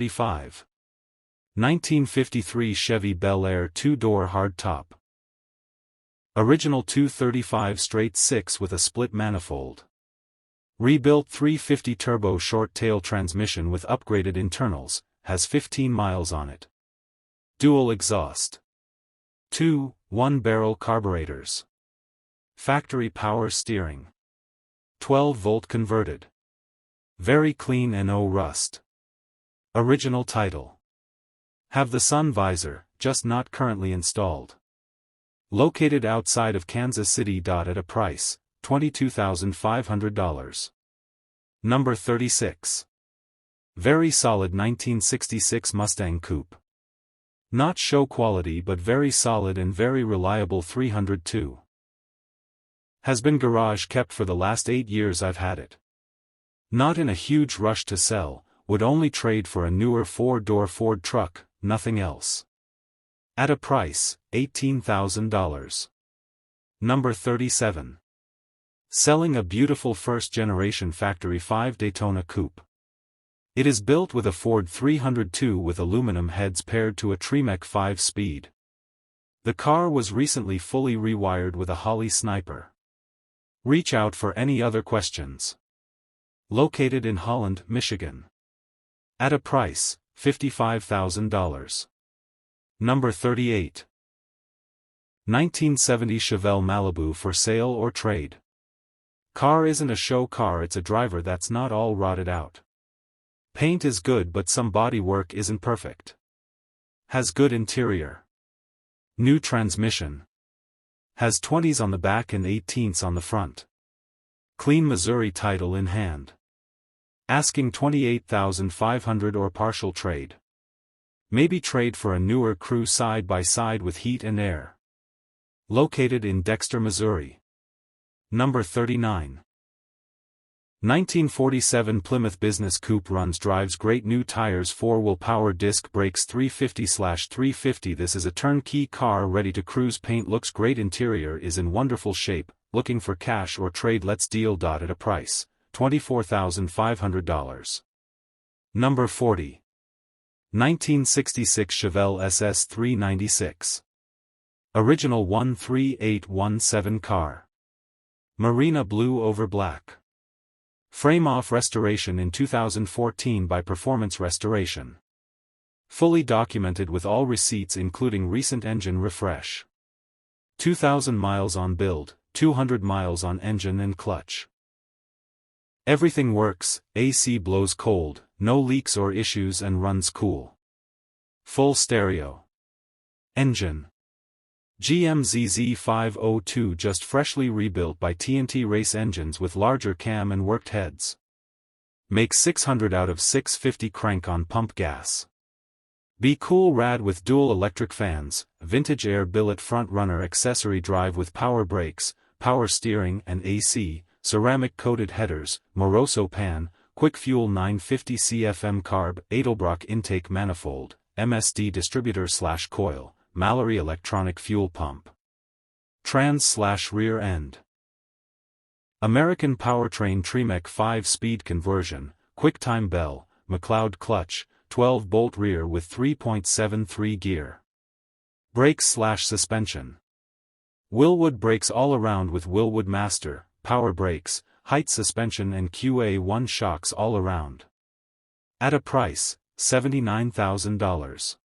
35. 1953 Chevy Bel Air 2-door hardtop. Original 235 straight 6 with a split manifold. Rebuilt 350 turbo short-tail transmission with upgraded internals, has 15 miles on it. Dual exhaust. 2 1-barrel carburetors. Factory power steering. 12-volt converted. Very clean and no rust. Original title. Have the sun visor, just not currently installed. Located outside of Kansas City. At a price, $22,500. Number 36. Very solid 1966 Mustang Coupe. Not show quality but very solid and very reliable 302. Has been garage kept for the last 8 years I've had it. Not in a huge rush to sell, would only trade for a newer 4-door Ford truck, nothing else. At a price, $18,000. Number 37. Selling a beautiful first-generation Factory 5 Daytona Coupe. It is built with a Ford 302 with aluminum heads paired to a Tremec 5-speed. The car was recently fully rewired with a Holley Sniper. Reach out for any other questions. Located in Holland, Michigan. At a price, $55,000. Number 38. 1970 Chevelle Malibu for sale or trade. Car isn't a show car, it's a driver that's not all rotted out. Paint is good but some body work isn't perfect. Has good interior. New transmission. Has 20s on the back and 18s on the front. Clean Missouri title in hand. Asking $28,500 or partial trade. Maybe trade for a newer Crew side-by-side with heat and air. Located in Dexter, Missouri. Number 39. 1947 Plymouth Business Coupe runs, drives great, new tires, 4-wheel power disc brakes, 350/350. This is a turnkey car ready to cruise. Paint looks great, interior is in wonderful shape. Looking for cash or trade? Let's deal. At a price, $24,500. Number 40. 1966 Chevelle SS 396. Original 13817 car. Marina blue over black. Frame-off restoration in 2014 by Performance Restoration. Fully documented with all receipts including recent engine refresh. 2,000 miles on build, 200 miles on engine and clutch. Everything works, AC blows cold, no leaks or issues and runs cool. Full stereo. Engine. GM ZZ502, just freshly rebuilt by TNT Race Engines with larger cam and worked heads. Makes 600 out of 650 crank on pump gas. Be cool, rad with dual electric fans, vintage air billet front runner accessory, drive with power brakes, power steering and AC, ceramic coated headers, Moroso pan, quick fuel 950 CFM carb, Edelbrock intake manifold, MSD distributor/coil, Mallory electronic fuel pump. Trans/rear end. American powertrain, Tremec 5-speed conversion, QuickTime bell, McLeod clutch, 12-bolt rear with 3.73 gear. Brakes/suspension. Wilwood brakes all around with Wilwood Master, power brakes, height suspension and QA1 shocks all around. At a price, $79,000.